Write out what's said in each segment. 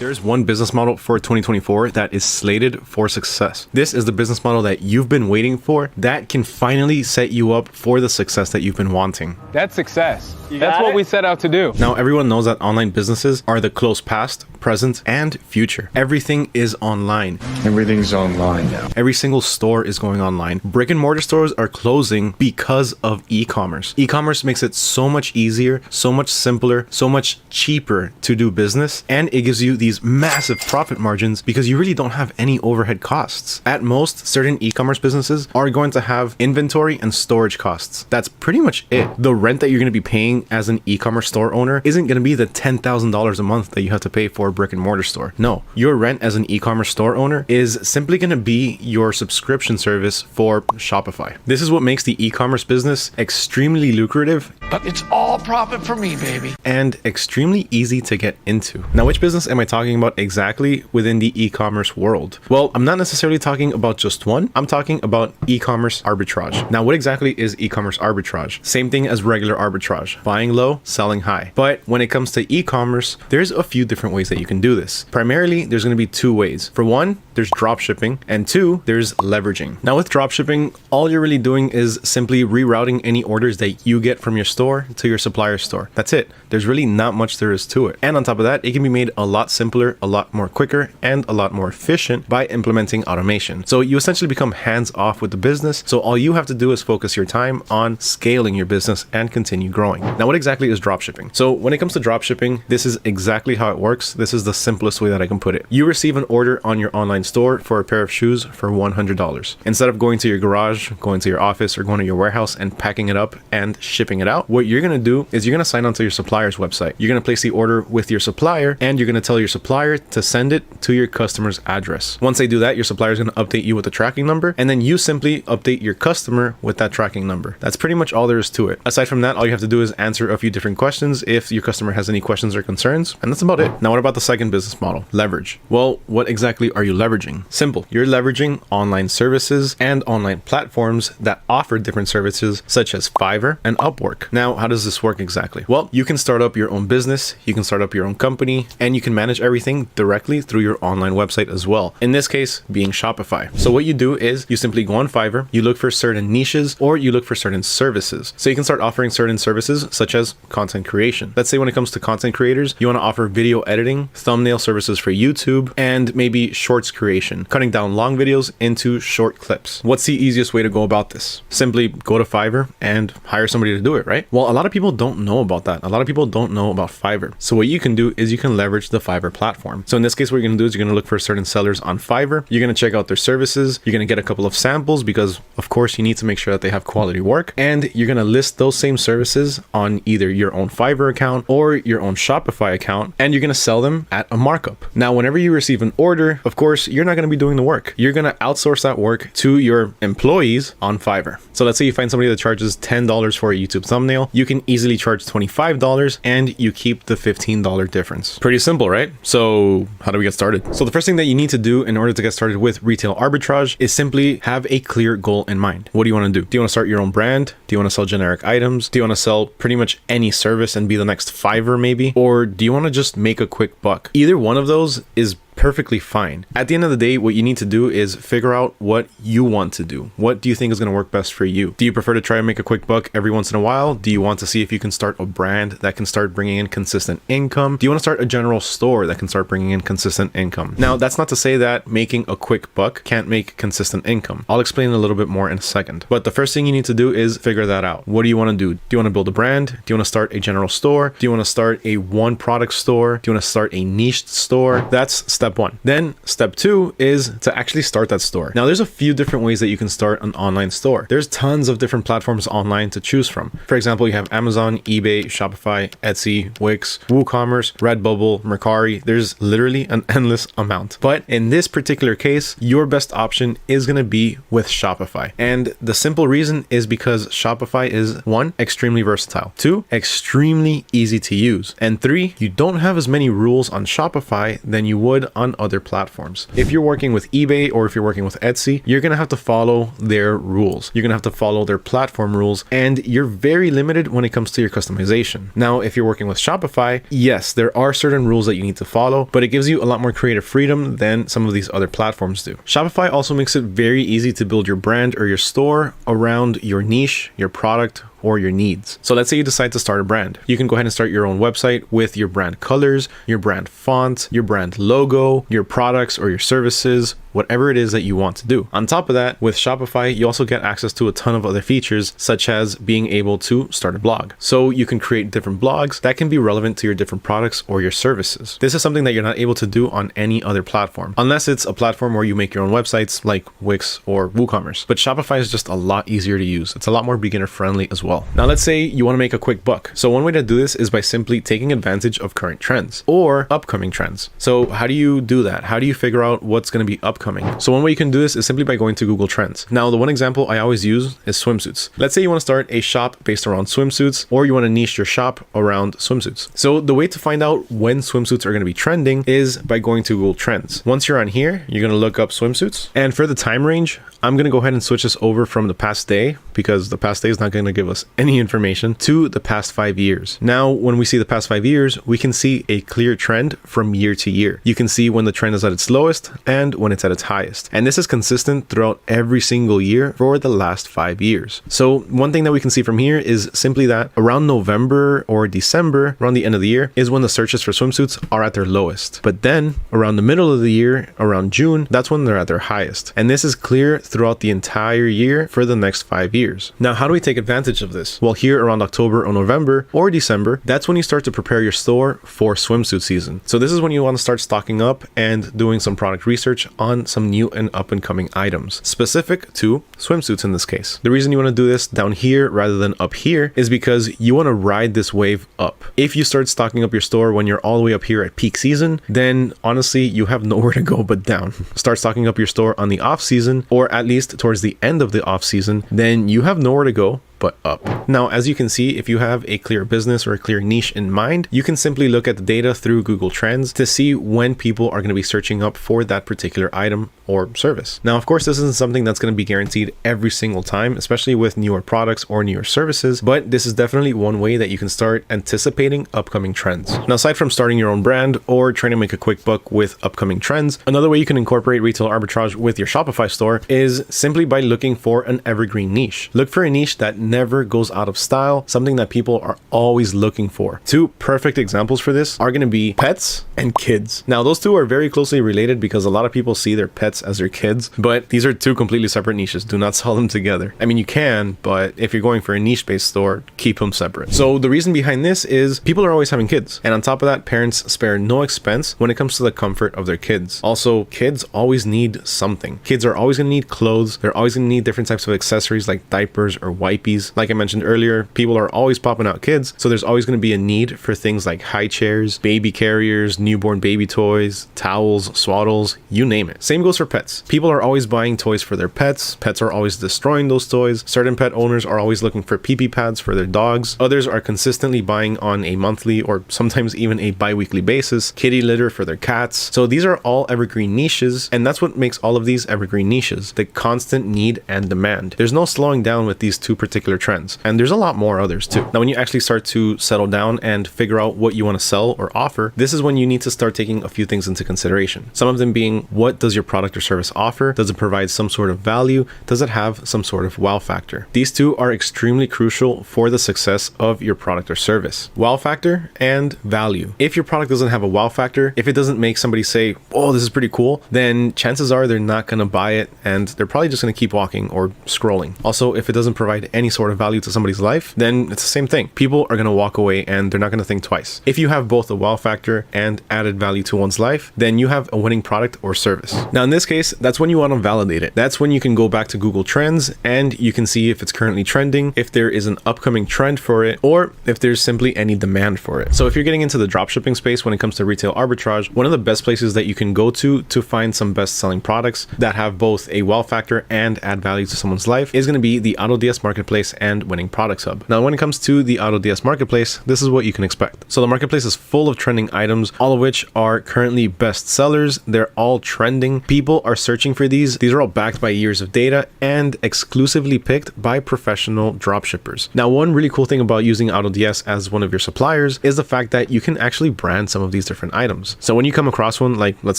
There's one business model for 2024 that is slated for success. This is the business model that you've been waiting for that can finally set you up for the success that you've been wanting. That's success. That's what we set out to do. Now, everyone knows that online businesses are the close past, present, and future. Everything is online. Everything's online now. Every single store is going online. Brick and mortar stores are closing because of e-commerce. E-commerce makes it so much easier, so much simpler, so much cheaper to do business, and it gives you these massive profit margins because you really don't have any overhead costs. At most, certain e-commerce businesses are going to have inventory and storage costs. That's pretty much it. The rent that you're going to be paying as an e-commerce store owner isn't going to be the $10,000 a month that you have to pay for a brick and mortar store. No, your rent as an e-commerce store owner is simply going to be your subscription service for Shopify. This is what makes the e-commerce business extremely lucrative. But it's all profit for me, baby. And extremely easy to get into. Now, which business am I talking about exactly within the e-commerce world? Well, I'm not necessarily talking about just one. I'm talking about e-commerce arbitrage. Now, what exactly is e-commerce arbitrage? Same thing as regular arbitrage, buying low, selling high. But when it comes to e-commerce, there's a few different ways that you can do this. Primarily, there's going to be two ways. For one, there's drop shipping, and two, there's leveraging. Now, with drop shipping, all you're really doing is simply rerouting any orders that you get from your store to your supplier's store. That's it. There's really not much there is to it. And on top of that, it can be made a lot simpler, a lot more quicker, and a lot more efficient by implementing automation. So you essentially become hands off with the business. So all you have to do is focus your time on scaling your business and continue growing. Now, what exactly is drop shipping? So when it comes to drop shipping, this is exactly how it works. This is the simplest way that I can put it. You receive an order on your online store for a pair of shoes for $100. Instead of going to your garage, going to your office, or going to your warehouse and packing it up and shipping it out, what you're going to do is you're going to sign on to your supplier's website. You're going to place the order with your supplier, and you're going to tell your supplier to send it to your customer's address. Once they do that, your supplier is going to update you with the tracking number, and then you simply update your customer with that tracking number. That's pretty much all there is to it. Aside from that, all you have to do is answer a few different questions if your customer has any questions or concerns, and that's about it. Now, what about the second business model? Leverage. Well, what exactly are you leveraging? Simple. You're leveraging online services and online platforms that offer different services such as Fiverr and Upwork. Now, how does this work exactly? Well, you can start up your own business, you can start up your own company, and you can manage everything directly through your online website as well. In this case, being Shopify. So what you do is you simply go on Fiverr, you look for certain niches, or you look for certain services. So you can start offering certain services such as content creation. Let's say when it comes to content creators, you want to offer video editing, thumbnail services for YouTube, and maybe shorts creation, cutting down long videos into short clips. What's the easiest way to go about this? Simply go to Fiverr and hire somebody to do it, right? Well, a lot of people don't know about that. A lot of people don't know about Fiverr. So what you can do is you can leverage the Fiverr platform. So in this case, what you're going to do is you're going to look for certain sellers on Fiverr. You're going to check out their services. You're going to get a couple of samples because, of course, you need to make sure that they have quality work. And you're going to list those same services on either your own Fiverr account or your own Shopify account, and you're going to sell them at a markup. Now, whenever you receive an order, of course, you're not going to be doing the work. You're going to outsource that work to your employees on Fiverr. So let's say you find somebody that charges $10 for a YouTube thumbnail. You can easily charge $25 and you keep the $15 difference. Pretty simple, right? So how do we get started? So the first thing that you need to do in order to get started with retail arbitrage is simply have a clear goal in mind. What do you want to do? Do you want to start your own brand? Do you want to sell generic items? Do you want to sell pretty much any service and be the next Fiverr maybe? Or do you want to just make a quick buck? Either one of those is perfectly fine. At the end of the day, what you need to do is figure out what you want to do. What do you think is going to work best for you? Do you prefer to try and make a quick buck every once in a while? Do you want to see if you can start a brand that can start bringing in consistent income? Do you want to start a general store that can start bringing in consistent income? Now, that's not to say that making a quick buck can't make consistent income. I'll explain a little bit more in a second. But the first thing you need to do is figure that out. What do you want to do? Do you want to build a brand? Do you want to start a general store? Do you want to start a one product store? Do you want to start a niche store? That's step one. Then step two is to actually start that store. Now, there's a few different ways that you can start an online store. There's tons of different platforms online to choose from. For example, you have Amazon, eBay, Shopify, Etsy, Wix, WooCommerce, Redbubble, Mercari. There's literally an endless amount. But in this particular case, your best option is going to be with Shopify. And the simple reason is because Shopify is one, extremely versatile, two, extremely easy to use, and three, you don't have as many rules on Shopify than you would on other platforms. If you're working with eBay or if you're working with Etsy, you're going to have to follow their rules. You're going to have to follow their platform rules, and you're very limited when it comes to your customization. Now, if you're working with Shopify, yes, there are certain rules that you need to follow, but it gives you a lot more creative freedom than some of these other platforms do. Shopify also makes it very easy to build your brand or your store around your niche, your product, or your needs. So let's say you decide to start a brand. You can go ahead and start your own website with your brand colors, your brand font, your brand logo, your products or your services, whatever it is that you want to do. On top of that, with Shopify, you also get access to a ton of other features, such as being able to start a blog. So you can create different blogs that can be relevant to your different products or your services. This is something that you're not able to do on any other platform, unless it's a platform where you make your own websites like Wix or WooCommerce. But Shopify is just a lot easier to use. It's a lot more beginner friendly as well. Now, let's say you want to make a quick buck. So one way to do this is by simply taking advantage of current trends or upcoming trends. So how do you do that? How do you figure out what's going to be upcoming? So one way you can do this is simply by going to Google Trends. Now, the one example I always use is swimsuits. Let's say you want to start a shop based around swimsuits, or you want to niche your shop around swimsuits. So the way to find out when swimsuits are going to be trending is by going to Google Trends. Once you're on here, you're going to look up swimsuits. And for the time range, I'm going to go ahead and switch this over from the past day, because the past day is not going to give us any information, to the past 5 years. Now, when we see the past 5 years, we can see a clear trend from year to year. You can see when the trend is at its lowest and when it's at its highest. And this is consistent throughout every single year for the last 5 years. So one thing that we can see from here is simply that around November or December, around the end of the year, is when the searches for swimsuits are at their lowest. But then around the middle of the year, around June, that's when they're at their highest. And this is clear throughout the entire year for the next 5 years. Now, how do we take advantage of this? Well, here around October or November or December, that's when you start to prepare your store for swimsuit season. So this is when you want to start stocking up and doing some product research on some new and up and coming items specific to swimsuits in this case. The reason you want to do this down here rather than up here is because you want to ride this wave up. If you start stocking up your store when you're all the way up here at peak season, then honestly, you have nowhere to go but down. Start stocking up your store on the off season, or at least towards the end of the off season, then you have nowhere to go but up. Now, as you can see, if you have a clear business or a clear niche in mind, you can simply look at the data through Google Trends to see when people are going to be searching up for that particular item or service. Now, of course, this isn't something that's going to be guaranteed every single time, especially with newer products or newer services, but this is definitely one way that you can start anticipating upcoming trends. Now, aside from starting your own brand or trying to make a quick buck with upcoming trends, another way you can incorporate retail arbitrage with your Shopify store is simply by looking for an evergreen niche. Look for a niche that never goes out of style, something that people are always looking for. Two perfect examples for this are going to be pets and kids. Now, those two are very closely related because a lot of people see their pets as their kids, but these are two completely separate niches. Do not sell them together. I mean, you can, but if you're going for a niche-based store, keep them separate. So the reason behind this is people are always having kids. And on top of that, parents spare no expense when it comes to the comfort of their kids. Also, kids always need something. Kids are always going to need clothes. They're always going to need different types of accessories like diapers or wipes. Like I mentioned earlier, people are always popping out kids, so there's always going to be a need for things like high chairs, baby carriers, newborn baby toys, towels, swaddles, you name it. Same goes for pets. People are always buying toys for their pets. Pets are always destroying those toys. Certain pet owners are always looking for pee-pee pads for their dogs. Others are consistently buying on a monthly or sometimes even a bi-weekly basis kitty litter for their cats. So these are all evergreen niches, and that's what makes all of these evergreen niches, the constant need and demand. There's no slowing down with these two particular trends, and there's a lot more others too. Now, when you actually start to settle down and figure out what you want to sell or offer, this is when you need to start taking a few things into consideration. Some of them being, what does your product or service offer? Does it provide some sort of value? Does it have some sort of wow factor? These two are extremely crucial for the success of your product or service. Wow factor and value. If your product doesn't have a wow factor, if it doesn't make somebody say, oh, this is pretty cool, then chances are they're not going to buy it, and they're probably just going to keep walking or scrolling. Also, if it doesn't provide any sort of value to somebody's life, then it's the same thing. People are going to walk away and they're not going to think twice. If you have both a wow factor and added value to one's life, then you have a winning product or service. Now, in this case, that's when you want to validate it. That's when you can go back to Google Trends and you can see if it's currently trending, if there is an upcoming trend for it, or if there's simply any demand for it. So if you're getting into the dropshipping space when it comes to retail arbitrage, one of the best places that you can go to find some best-selling products that have both a wow factor and add value to someone's life is going to be the AutoDS marketplace Marketplace and Winning Products Hub. Now, when it comes to the AutoDS Marketplace, this is what you can expect. So the marketplace is full of trending items, all of which are currently best sellers. They're all trending. People are searching for these. These are all backed by years of data and exclusively picked by professional dropshippers. Now, one really cool thing about using AutoDS as one of your suppliers is the fact that you can actually brand some of these different items. So when you come across one, like let's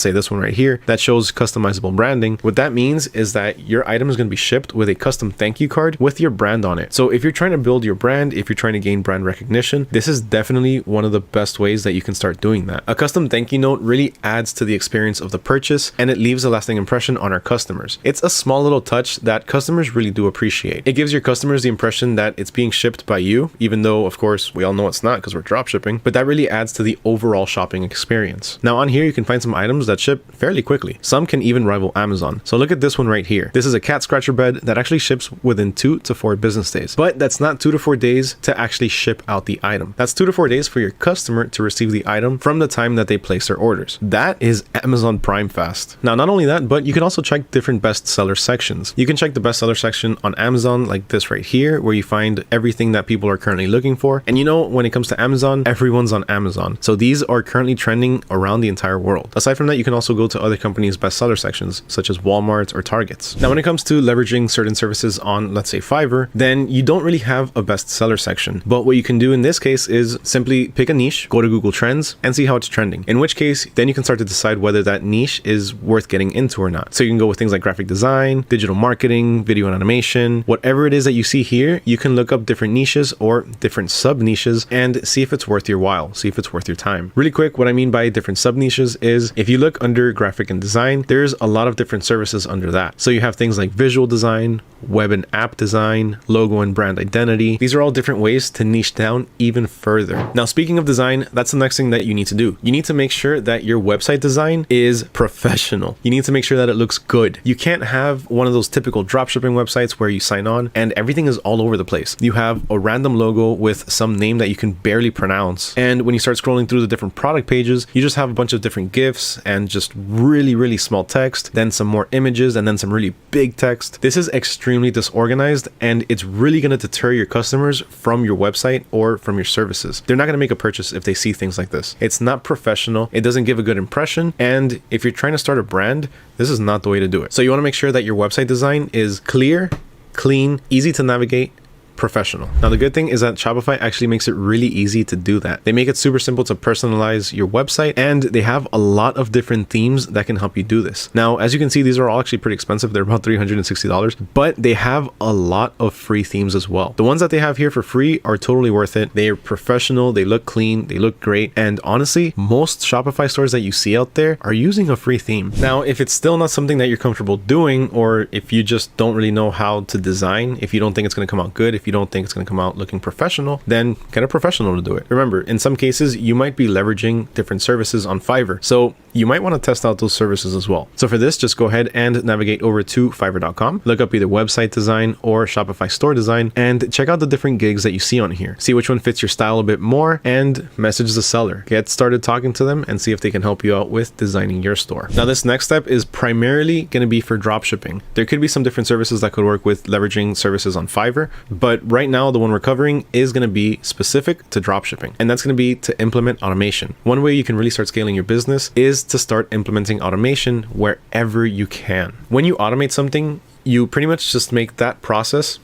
say this one right here, that shows customizable branding, what that means is that your item is going to be shipped with a custom thank you card with your brand on it. So if you're trying to build your brand, if you're trying to gain brand recognition, this is definitely one of the best ways that you can start doing that. A custom thank you note really adds to the experience of the purchase, and it leaves a lasting impression on our customers. It's a small little touch that customers really do appreciate. It gives your customers the impression that it's being shipped by you, even though of course we all know it's not because we're drop shipping, but that really adds to the overall shopping experience. Now on here you can find some items that ship fairly quickly. Some can even rival Amazon. So look at this one right here. This is a cat scratcher bed that actually ships within 2 to 4 business days, but that's not 2 to 4 days to actually ship out the item. That's 2 to 4 days for your customer to receive the item from the time that they place their orders. That is Amazon Prime fast. Now, not only that, but you can also check different bestseller sections. You can check the bestseller section on Amazon like this right here, where you find everything that people are currently looking for. And you know, when it comes to Amazon, everyone's on Amazon. So these are currently trending around the entire world. Aside from that, you can also go to other companies' bestseller sections, such as Walmart or Target's. Now, when it comes to leveraging certain services on, let's say, Fiverr, then you don't really have a bestseller section. But what you can do in this case is simply pick a niche, go to Google Trends, and see how it's trending. In which case, then you can start to decide whether that niche is worth getting into or not. So you can go with things like graphic design, digital marketing, video and animation, whatever it is that you see here, you can look up different niches or different sub niches and see if it's worth your while, see if it's worth your time. Really quick, what I mean by different sub niches is if you look under graphic and design, there's a lot of different services under that. So you have things like visual design, web and app design, logo and brand identity. These are all different ways to niche down even further. Now, speaking of design, that's the next thing that you need to do. You need to make sure that your website design is professional. You need to make sure that it looks good. You can't have one of those typical dropshipping websites where you sign on and everything is all over the place. You have a random logo with some name that you can barely pronounce. And when you start scrolling through the different product pages, you just have a bunch of different GIFs and just really, really small text, then some more images, and then some really big text. This is extremely disorganized, and it's really going to deter your customers from your website or from your services. They're not going to make a purchase if they see things like this. It's not professional. It doesn't give a good impression. And if you're trying to start a brand, this is not the way to do it. So you want to make sure that your website design is clear, clean, easy to navigate, professional. Now, the good thing is that Shopify actually makes it really easy to do that. They make it super simple to personalize your website, and they have a lot of different themes that can help you do this. Now, as you can see, these are all actually pretty expensive. They're about $360, but they have a lot of free themes as well. The ones that they have here for free are totally worth it. They are professional, they look clean, they look great, and honestly, most Shopify stores that you see out there are using a free theme. Now, if it's still not something that you're comfortable doing, or if you just don't really know how to design, if you don't think it's going to come out good, if you don't think it's going to come out looking professional, then get a professional to do it. Remember, in some cases, you might be leveraging different services on Fiverr, so you might want to test out those services as well. So for this, just go ahead and navigate over to fiverr.com, look up either website design or Shopify store design, and check out the different gigs that you see on here. See which one fits your style a bit more, and message the seller. Get started talking to them and see if they can help you out with designing your store. Now, this next step is primarily going to be for dropshipping. There could be some different services that could work with leveraging services on Fiverr, but right now the one we're covering is going to be specific to dropshipping, and that's going to be to implement automation. One way you can really start scaling your business is to start implementing automation wherever you can. When you automate something, you pretty much just make that process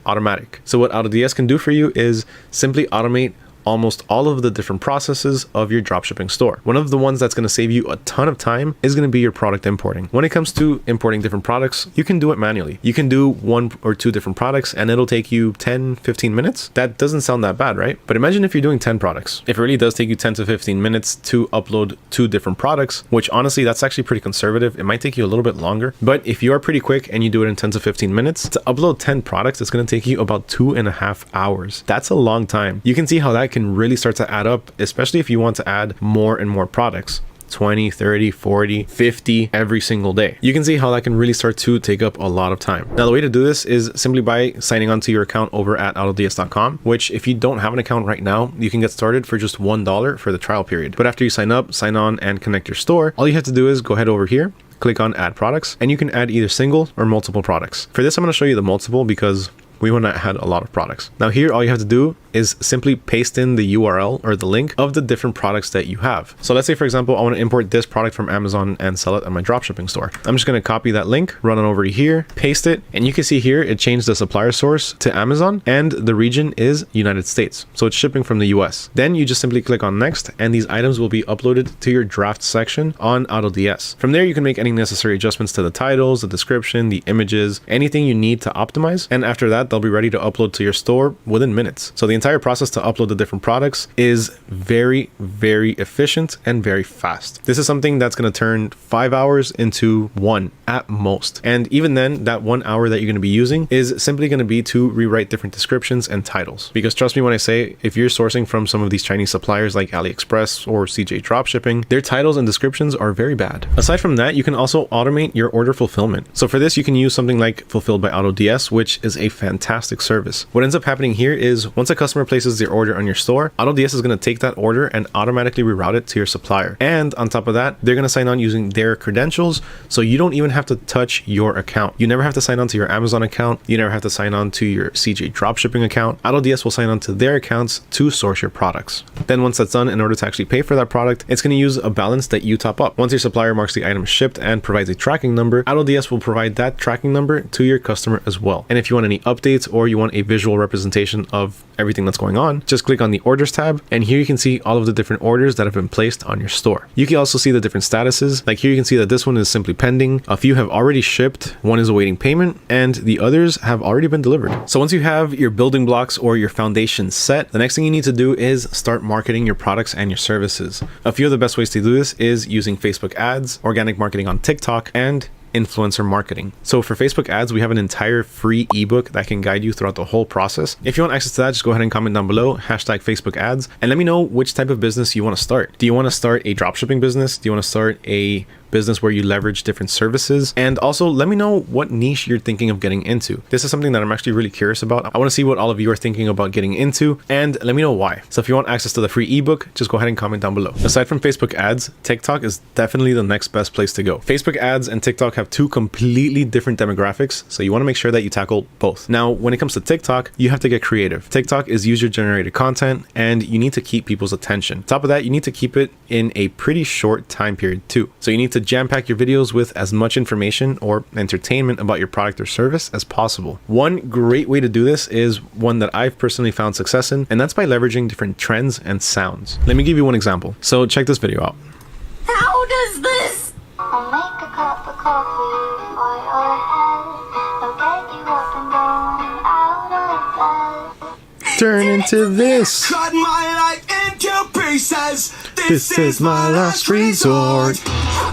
automatic. So what AutoDS can do for you is simply automate almost all of the different processes of your dropshipping store. One of the ones that's going to save you a ton of time is going to be your product importing. When it comes to importing different products, you can do it manually. You can do 1 or 2 different products and it'll take you 10-15 minutes. That doesn't sound that bad, right? But imagine if you're doing 10 products. If it really does take you 10 to 15 minutes to upload 2 different products, which honestly, that's actually pretty conservative. It might take you a little bit longer, but if you are pretty quick and you do it in 10 to 15 minutes, to upload 10 products, it's going to take you about 2.5 hours. That's a long time. You can see how that can really start to add up, especially if you want to add more and more products. 20, 30, 40, 50 every single day. You can see how that can really start to take up a lot of time. Now, the way to do this is simply by signing on to your account over at AutoDS.com, which if you don't have an account right now, you can get started for just $1 for the trial period. But after you sign up, sign on, and connect your store, all you have to do is go ahead over here, click on add products, and you can add either single or multiple products. For this, I'm going to show you the multiple because We want to add a lot of products. Now here, all you have to do is simply paste in the URL or the link of the different products that you have. So let's say, for example, I want to import this product from Amazon and sell it at my dropshipping store. I'm just going to copy that link, run it over here, paste it, and you can see here it changed the supplier source to Amazon, and the region is United States. So it's shipping from the US. Then you just simply click on next, and these items will be uploaded to your draft section on AutoDS. From there, you can make any necessary adjustments to the titles, the description, the images, anything you need to optimize. And after that, they'll be ready to upload to your store within minutes. So the entire process to upload the different products is very, very efficient and very fast. This is something that's going to turn 5 hours into 1 at most. And even then, that 1 hour that you're going to be using is simply going to be to rewrite different descriptions and titles. Because trust me when I say, if you're sourcing from some of these Chinese suppliers like AliExpress or CJ Dropshipping, their titles and descriptions are very bad. Aside from that, you can also automate your order fulfillment. So for this, you can use something like Fulfilled by AutoDS, which is a fantastic service. What ends up happening here is once a customer places their order on your store, AutoDS is going to take that order and automatically reroute it to your supplier. And on top of that, they're going to sign on using their credentials, so you don't even have to touch your account. You never have to sign on to your Amazon account. You never have to sign on to your CJ Dropshipping account. AutoDS will sign on to their accounts to source your products. Then once that's done, in order to actually pay for that product, it's going to use a balance that you top up. Once your supplier marks the item shipped and provides a tracking number, AutoDS will provide that tracking number to your customer as well. And if you want any updates or you want a visual representation of everything that's going on, just click on the orders tab, and here you can see all of the different orders that have been placed on your store. You can also see the different statuses. Like here you can see that this one is simply pending, a few have already shipped, one is awaiting payment, and the others have already been delivered. So once you have your building blocks or your foundation set, the next thing you need to do is start marketing your products and your services. A few of the best ways to do this is using Facebook ads, organic marketing on TikTok, and influencer marketing. So for Facebook ads, we have an entire free ebook that can guide you throughout the whole process. If you want access to that, just go ahead and comment down below, hashtag Facebook ads, and let me know which type of business you want to start. Do you want to start a dropshipping business? Do you want to start a business where you leverage different services? And also let me know what niche you're thinking of getting into. This is something that I'm actually really curious about. I want to see what all of you are thinking about getting into, and let me know why. So if you want access to the free ebook, just go ahead and comment down below. Aside from Facebook ads, TikTok is definitely the next best place to go. Facebook ads and TikTok have two completely different demographics, so you want to make sure that you tackle both. Now, when it comes to TikTok, you have to get creative. TikTok is user-generated content, and you need to keep people's attention. On top of that, you need to keep it in a pretty short time period too. So you need to jam-pack your videos with as much information or entertainment about your product or service as possible. One great way to do this is one that I've personally found success in, and that's by leveraging different trends and sounds. Let me give you one example. So check this video out. How does this? I'll make a cup of coffee for your head. I'll get you up and going out of bed. Turn into this. Cut my life into pieces. This is my last resort.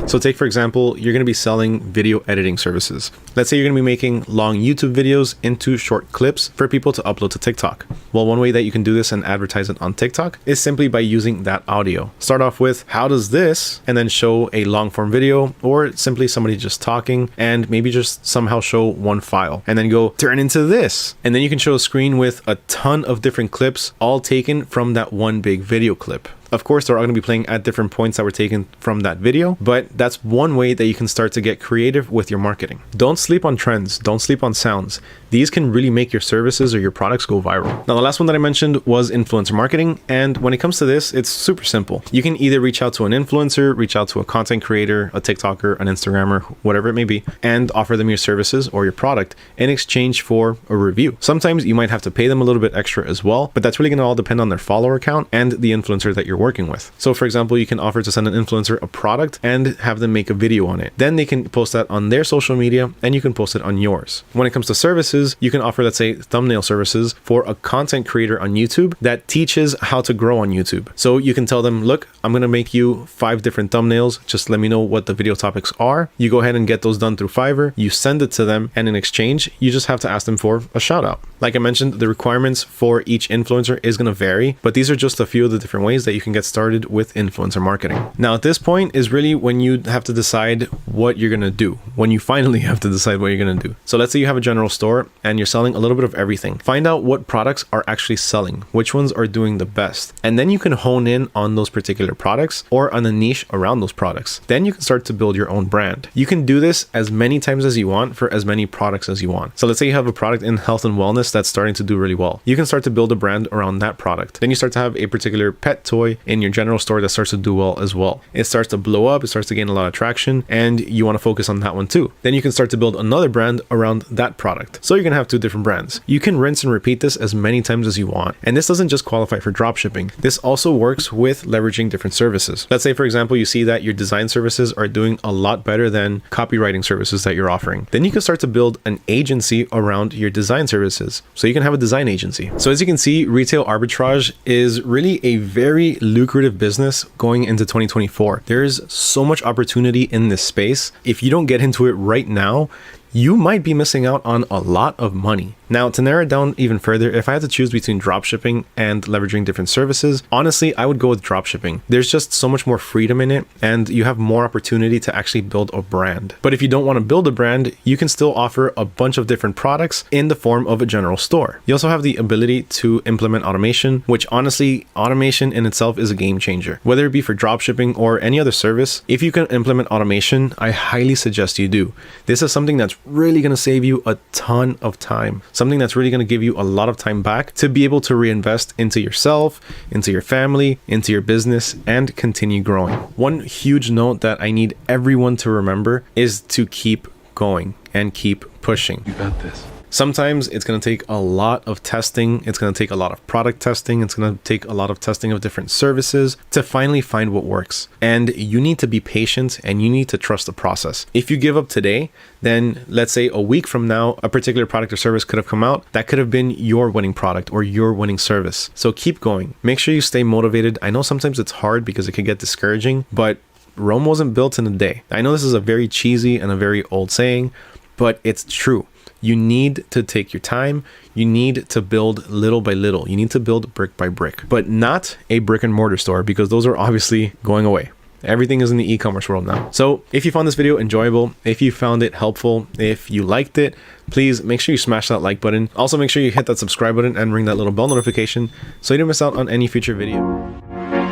So take, for example, you're going to be selling video editing services. Let's say you're going to be making long YouTube videos into short clips for people to upload to TikTok. Well, one way that you can do this and advertise it on TikTok is simply by using that audio. Start off with, how does this? And then show a long form video, or simply somebody just talking, and maybe just somehow show one file. And then go, turn into this. And then you can show a screen with a ton of different clips, all taken from that one big video clip. Of course, they're all going to be playing at different points that were taken from that video, but that's one way that you can start to get creative with your marketing. Don't sleep on trends. Don't sleep on sounds. These can really make your services or your products go viral. Now, the last one that I mentioned was influencer marketing. And when it comes to this, it's super simple. You can either reach out to an influencer, reach out to a content creator, a TikToker, an Instagrammer, whatever it may be, and offer them your services or your product in exchange for a review. Sometimes you might have to pay them a little bit extra as well, but that's really going to all depend on their follower count and the influencer that you're working with. So for example, you can offer to send an influencer a product and have them make a video on it. Then they can post that on their social media and you can post it on yours. When it comes to services, you can offer, let's say, thumbnail services for a content creator on YouTube that teaches how to grow on YouTube. So you can tell them, look, I'm going to make you 5 different thumbnails. Just let me know what the video topics are. You go ahead and get those done through Fiverr. You send it to them, and in exchange, you just have to ask them for a shout out. Like I mentioned, the requirements for each influencer is going to vary, but these are just a few of the different ways that you can get started with influencer marketing. Now, at this point is really when you have to decide what you're going to do, when you finally have to decide what you're going to do. So let's say you have a general store and you're selling a little bit of everything. Find out what products are actually selling, which ones are doing the best. And then you can hone in on those particular products or on the niche around those products. Then you can start to build your own brand. You can do this as many times as you want for as many products as you want. So let's say you have a product in health and wellness that's starting to do really well. You can start to build a brand around that product. Then you start to have a particular pet toy in your general store that starts to do well as well. It starts to blow up, it starts to gain a lot of traction, and you want to focus on that one too. Then you can start to build another brand around that product. So you're gonna have two different brands. You can rinse and repeat this as many times as you want. And this doesn't just qualify for dropshipping. This also works with leveraging different services. Let's say, for example, you see that your design services are doing a lot better than copywriting services that you're offering. Then you can start to build an agency around your design services. So you can have a design agency. So as you can see, retail arbitrage is really a very lucrative business going into 2024. There's so much opportunity in this space. If you don't get into it right now, you might be missing out on a lot of money. Now, to narrow it down even further, if I had to choose between dropshipping and leveraging different services, honestly, I would go with dropshipping. There's just so much more freedom in it, and you have more opportunity to actually build a brand. But if you don't want to build a brand, you can still offer a bunch of different products in the form of a general store. You also have the ability to implement automation, which honestly, automation in itself is a game changer. Whether it be for dropshipping or any other service, if you can implement automation, I highly suggest you do. This is something that's really going to save you a ton of time. Something that's really going to give you a lot of time back to be able to reinvest into yourself, into your family, into your business, and continue growing. One huge note that I need everyone to remember is to keep going and keep pushing. You got this. Sometimes it's going to take a lot of testing. It's going to take a lot of product testing. It's going to take a lot of testing of different services to finally find what works. And you need to be patient and you need to trust the process. If you give up today, then let's say a week from now, a particular product or service could have come out that could have been your winning product or your winning service. So keep going. Make sure you stay motivated. I know sometimes it's hard because it can get discouraging, but Rome wasn't built in a day. I know this is a very cheesy and a very old saying, but it's true. You need to take your time. You need to build little by little. You need to build brick by brick, but not a brick and mortar store because those are obviously going away. Everything is in the e-commerce world now. So if you found this video enjoyable, if you found it helpful, if you liked it, please make sure you smash that like button. Also make sure you hit that subscribe button and ring that little bell notification so you don't miss out on any future video.